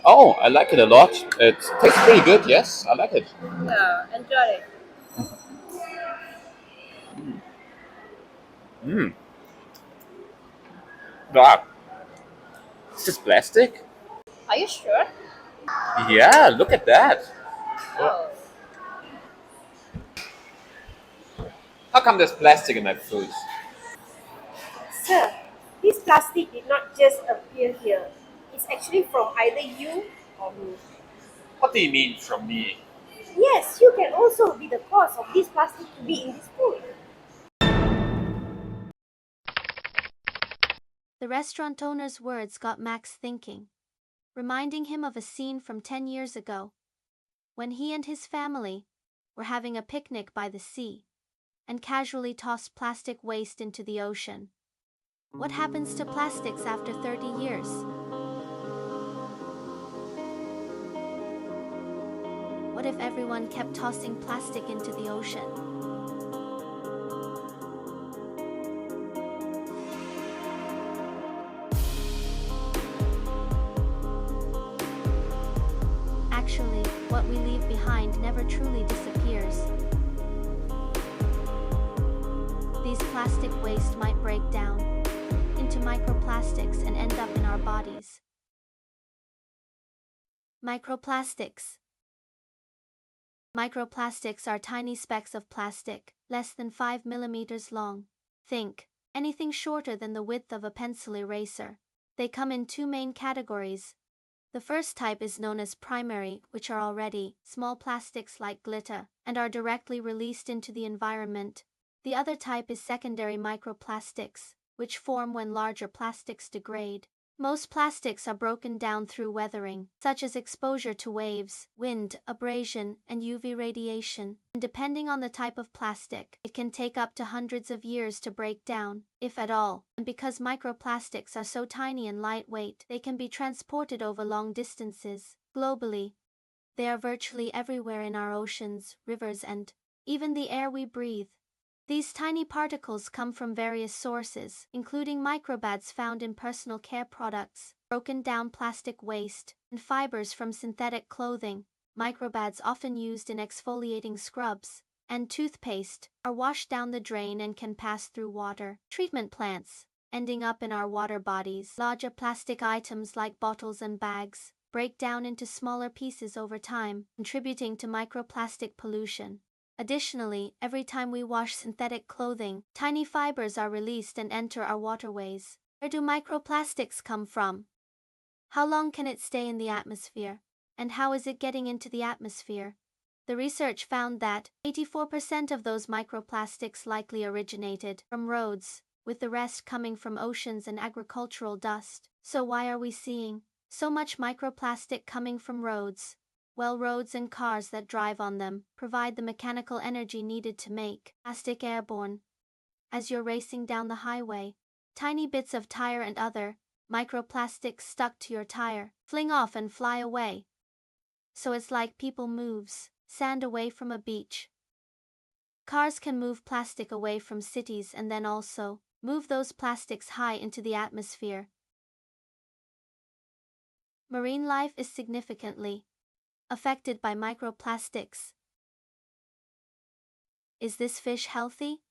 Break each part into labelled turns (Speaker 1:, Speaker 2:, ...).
Speaker 1: Oh, I like it a lot. It tastes pretty good. Yes, I like it.
Speaker 2: Yeah, enjoy it.
Speaker 1: Mm. Wow, this is plastic.
Speaker 2: Are you sure?
Speaker 1: Yeah, look at that. Oh,
Speaker 2: Oh,
Speaker 1: how come there's plastic in my food?
Speaker 2: sir, this plastic did not just appear here. It's actually from either you or me.
Speaker 1: What do you mean from me?
Speaker 2: Yes, you can also be the cause of this plastic to be in this food.
Speaker 3: The restaurant owner's words got Max thinking, reminding him of a scene from 10 years ago, when he and his family were having a picnic by the sea and casually tossed plastic waste into the ocean. What happens to plastics after 30 years? What if everyone kept tossing plastic into the ocean? Actually, what we leave behind never truly disappears. These plastic waste might break down into microplastics and end up in our bodies. Microplastics. Microplastics are tiny specks of plastic, less than 5 millimeters long. Think, anything shorter than the width of a pencil eraser. They come in two main categories. The first type is known as primary, which are already small plastics like glitter, and are directly released into the environment. The other type is secondary microplastics, which form when larger plastics degrade. Most plastics are broken down through weathering, such as exposure to waves, wind, abrasion, and UV radiation. And depending on the type of plastic, it can take up to hundreds of years to break down, if at all. And because microplastics are so tiny and lightweight, they can be transported over long distances. Globally, they are virtually everywhere in our oceans, rivers, and even the air we breathe. These tiny particles come from various sources, including microbads found in personal care products, broken down plastic waste, and fibers from synthetic clothing. Microbads often used in exfoliating scrubs and toothpaste are washed down the drain and can pass through water treatment plants, ending up in our water bodies. Larger plastic items like bottles and bags break down into smaller pieces over time, contributing to microplastic pollution. Additionally, every time we wash synthetic clothing, tiny fibers are released and enter our waterways. Where do microplastics come from? How long can it stay in the atmosphere? And how is it getting into the atmosphere? The research found that 84% of those microplastics likely originated from roads, with the rest coming from oceans and agricultural dust. So why are we seeing so much microplastic coming from roads? Well, roads and cars that drive on them provide the mechanical energy needed to make plastic airborne. As you're racing down the highway, tiny bits of tire and other microplastics stuck to your tire fling off and fly away. So it's like people moves sand away from a beach. Cars can move plastic away from cities and then also move those plastics high into the atmosphere. Marine life is significantly affected by microplastics. Is this fish healthy?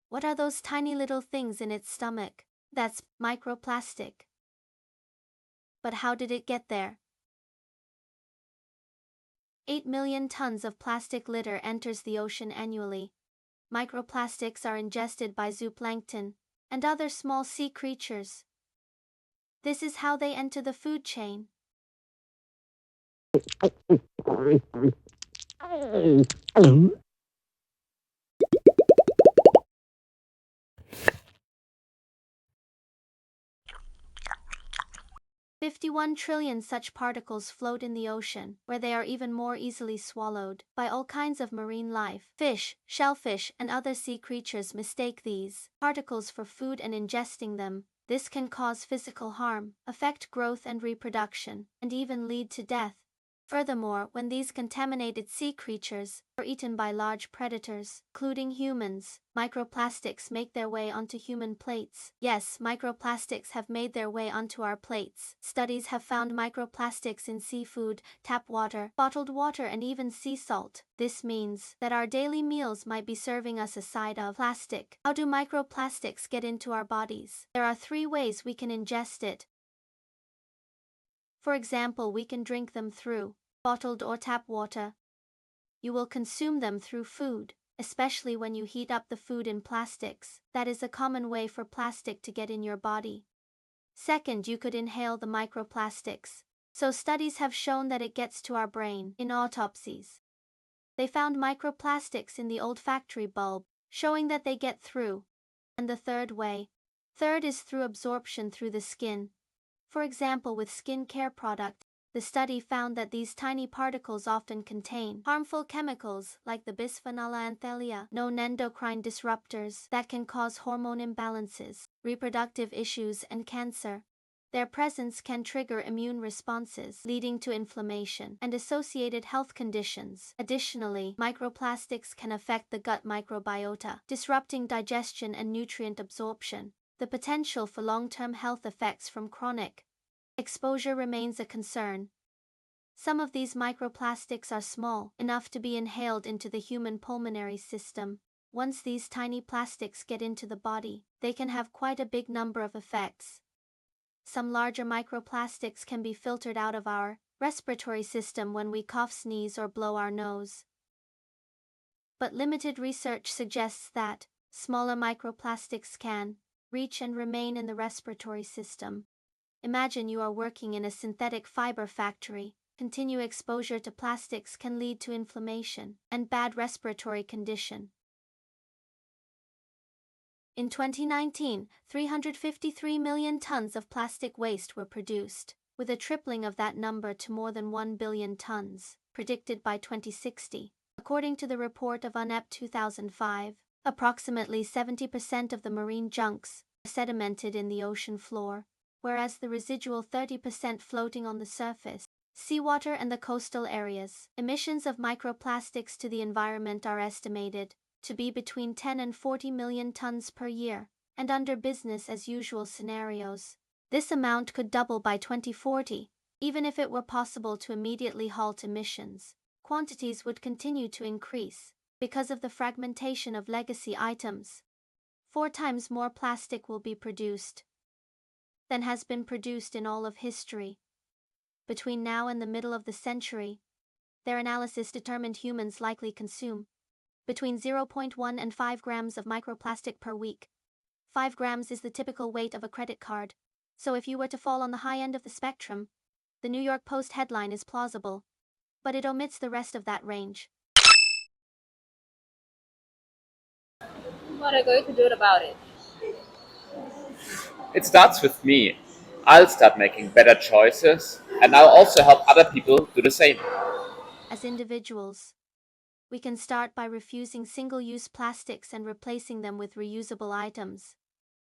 Speaker 3: What are those tiny little things in its stomach? That's microplastic. But how did it get there? 8 million tons of plastic litter enters the ocean annually. Microplastics are ingested by zooplankton and other small sea creatures. This is how they enter the food chain. 51 trillion such particles float in the ocean, where they are even more easily swallowed by all kinds of marine life. Fish, shellfish, and other sea creatures mistake these particles for food and ingesting them. This can cause physical harm, affect growth and reproduction, and even lead to death. Furthermore, when these contaminated sea creatures are eaten by large predators, including humans, microplastics make their way onto human plates. Yes, microplastics have made their way onto our plates. Studies have found microplastics in seafood, tap water, bottled water, and even sea salt. This means that our daily meals might be serving us a side of plastic. How do microplastics get into our bodies? There are 3 ways we can ingest it. For example, we can drink them through bottled or tap water. You will consume them through food, especially when you heat up the food in plastics. That is a common way for plastic to get in your body. Second, you could inhale the microplastics. So studies have shown that it gets to our brain. In autopsies, they found microplastics in the olfactory bulb, showing that they get through. And the third is through absorption through the skin. For example, with skin care product, the study found that these tiny particles often contain harmful chemicals like the bisphenol A and thalia, known endocrine disruptors that can cause hormone imbalances, reproductive issues, and cancer. Their presence can trigger immune responses, leading to inflammation and associated health conditions. Additionally, microplastics can affect the gut microbiota, disrupting digestion and nutrient absorption. The potential for long-term health effects from chronic exposure remains a concern. Some of these microplastics are small enough to be inhaled into the human pulmonary system. Once these tiny plastics get into the body, they can have quite a big number of effects. Some larger microplastics can be filtered out of our respiratory system when we cough, sneeze, or blow our nose. But limited research suggests that smaller microplastics can reach and remain in the respiratory system. Imagine you are working in a synthetic fiber factory. Continued exposure to plastics can lead to inflammation and bad respiratory condition. In 2019, 353 million tons of plastic waste were produced, with a tripling of that number to more than 1 billion tons, predicted by 2060. According to the report of UNEP 2005, approximately 70% of the marine junks are sedimented in the ocean floor, whereas the residual 30% floating on the surface, seawater, and the coastal areas. Emissions of microplastics to the environment are estimated to be between 10 and 40 million tons per year, and under business as usual scenarios, this amount could double by 2040. Even if it were possible to immediately halt emissions, quantities would continue to increase because of the fragmentation of legacy items. 4 times more plastic will be produced than has been produced in all of history. Between now and the middle of the century, their analysis determined humans likely consume between 0.1 and 5 grams of microplastic per week. 5 grams is the typical weight of a credit card, so if you were to fall on the high end of the spectrum, the New York Post headline is plausible, but it omits the rest of that range.
Speaker 4: What are you going to do about it?
Speaker 1: It starts with me. I'll start making better choices, and I'll also help other people do the same.
Speaker 3: As individuals, we can start by refusing single-use plastics and replacing them with reusable items.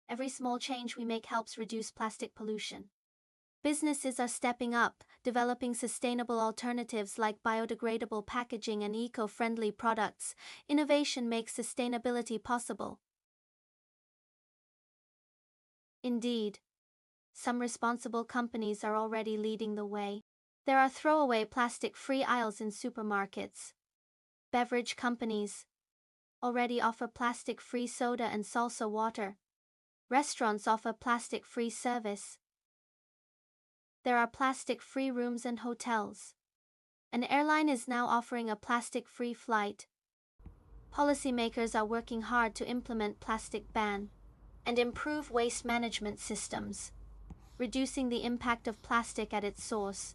Speaker 3: Every small change we make helps reduce plastic pollution. Businesses are stepping up, developing sustainable alternatives like biodegradable packaging and eco-friendly products. Innovation makes sustainability possible. Indeed, some responsible companies are already leading the way. There are throwaway plastic-free aisles in supermarkets. Beverage companies already offer plastic-free soda and salsa water. Restaurants offer plastic-free service. There are plastic-free rooms and hotels. An airline is now offering a plastic-free flight. Policymakers are working hard to implement plastic ban and improve waste management systems, reducing the impact of plastic at its source.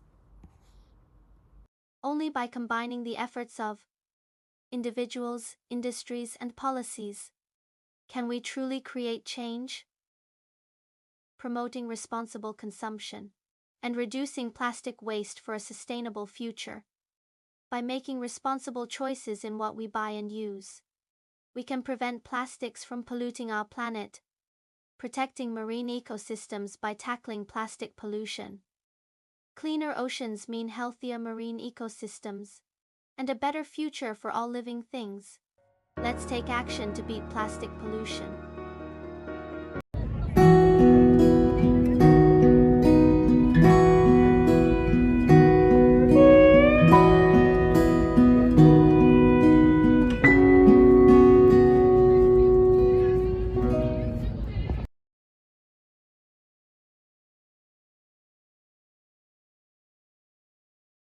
Speaker 3: Only by combining the efforts of individuals, industries, and policies can we truly create change. Promoting responsible consumption and reducing plastic waste for a sustainable future. By making responsible choices in what we buy and use, we can prevent plastics from polluting our planet, protecting marine ecosystems by tackling plastic pollution, Cleaner oceans mean healthier marine ecosystems and a better future for all living things. Let's take action to beat plastic pollution.